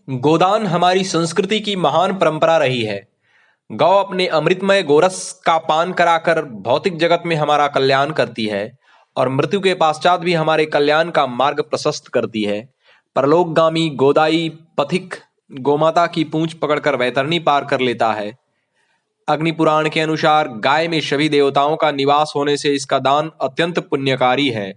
गोदान हमारी संस्कृति की महान परंपरा रही है। गौ अपने अमृतमय गोरस का पान कराकर भौतिक जगत में हमारा कल्याण करती है और मृत्यु के पश्चात भी हमारे कल्याण का मार्ग प्रशस्त करती है। परलोकगामी गोदाई पथिक गोमाता की पूंछ पकड़कर वैतरणी पार कर लेता है। अग्नि पुराण के अनुसार गाय में सभी देवताओं का निवास होने से इसका दान अत्यंत पुण्यकारी है।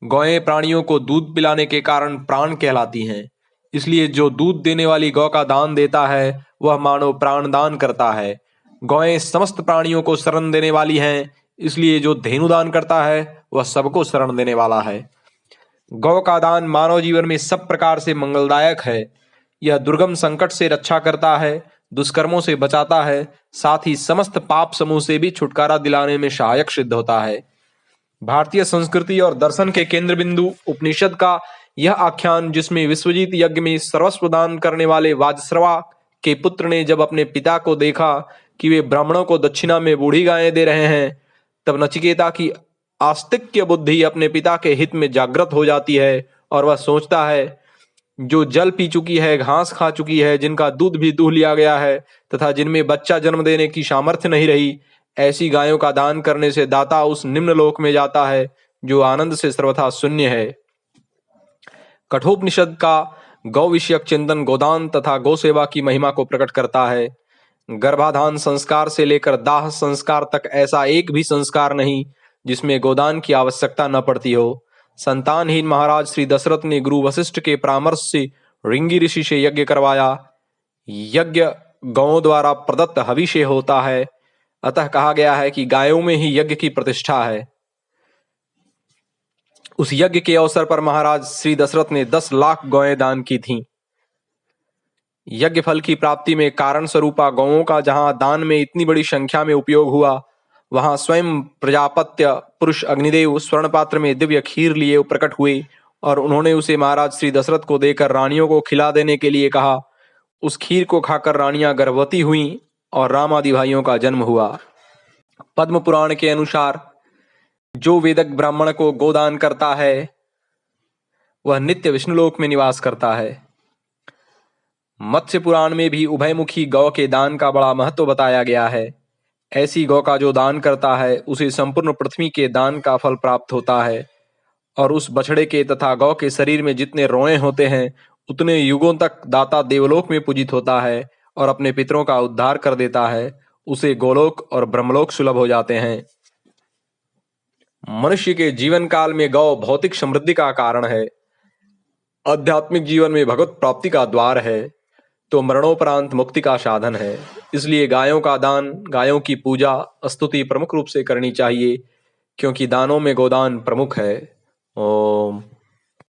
गौएं प्राणियों को दूध पिलाने के कारण प्राण कहलाती हैं। इसलिए जो दूध देने वाली गौ का दान देता है वह मानो प्राण दान करता है। गौएं समस्त प्राणियों को शरण देने वाली हैं, इसलिए जो धेनु दान करता है वह सबको शरण देने वाला है। गौ का दान मानव जीवन में सब प्रकार से मंगलदायक है। यह दुर्गम संकट से रक्षा करता है, दुष्कर्मों से बचाता है, साथ ही समस्त पाप समूह से भी छुटकारा दिलाने में सहायक सिद्ध होता है। भारतीय संस्कृति और दर्शन के केंद्र बिंदु उपनिषद का यह आख्यान, जिसमें विश्वजीत यज्ञ में सर्वस्व दान करने वाले वाजश्रवा के पुत्र ने जब अपने पिता को देखा कि वे ब्राह्मणों को दक्षिणा में बूढ़ी गायें दे रहे हैं, तब नचिकेता की आस्तिक्य बुद्धि अपने पिता के हित में जागृत हो जाती है और वह सोचता है, जो जल पी चुकी है, घास खा चुकी है, जिनका दूध भी दूह लिया गया है तथा जिनमें बच्चा जन्म देने की सामर्थ्य नहीं रही, ऐसी गायों का दान करने से दाता उस निम्न लोक में जाता है जो आनंद से सर्वथा शून्य है। कठोपनिषद का गौ विषयक चिंतन गोदान तथा गौ सेवा की महिमा को प्रकट करता है। गर्भाधान संस्कार से लेकर दाह संस्कार तक ऐसा एक भी संस्कार नहीं जिसमें गोदान की आवश्यकता न पड़ती हो। संतानहीन महाराज श्री दशरथ ने गुरु वशिष्ठ के परामर्श से ऋंगी ऋषि से यज्ञ करवाया। यज्ञ गौों द्वारा प्रदत्त हवि से होता है, अतः कहा गया है कि गायों में ही यज्ञ की प्रतिष्ठा है। उस यज्ञ के अवसर पर महाराज श्री दशरथ ने 10 लाख गौएं दान की थीं। यज्ञ फल की प्राप्ति में कारण स्वरूपा गौओं का जहां दान में इतनी बड़ी संख्या में उपयोग हुआ, वहां स्वयं प्रजापत्य पुरुष अग्निदेव स्वर्ण पात्र में दिव्य खीर लिए प्रकट हुए और उन्होंने उसे महाराज श्री दशरथ को देकर रानियों को खिला देने के लिए कहा। उस खीर को खाकर रानियां गर्भवती हुईं और राम आदि भाइयों का जन्म हुआ। पद्म पुराण के अनुसार जो वेदक ब्राह्मण को गोदान करता है वह नित्य विष्णुलोक में निवास करता है। मत्स्य पुराण में भी उभयमुखी गौ के दान का बड़ा महत्व बताया गया है। ऐसी गौ का जो दान करता है उसे संपूर्ण पृथ्वी के दान का फल प्राप्त होता है और उस बछड़े के तथा गौ के शरीर में जितने रोए होते हैं उतने युगों तक दाता देवलोक में पूजित होता है और अपने पितरों का उद्धार कर देता है। उसे गोलोक और ब्रह्मलोक सुलभ हो जाते हैं। मनुष्य के जीवन काल में गौ भौतिक समृद्धि का कारण है, आध्यात्मिक जीवन में भगवत प्राप्ति का द्वार है, तो मरणोपरांत मुक्ति का साधन है। इसलिए गायों का दान, गायों की पूजा स्तुति प्रमुख रूप से करनी चाहिए, क्योंकि दानों में गोदान प्रमुख है। ओम।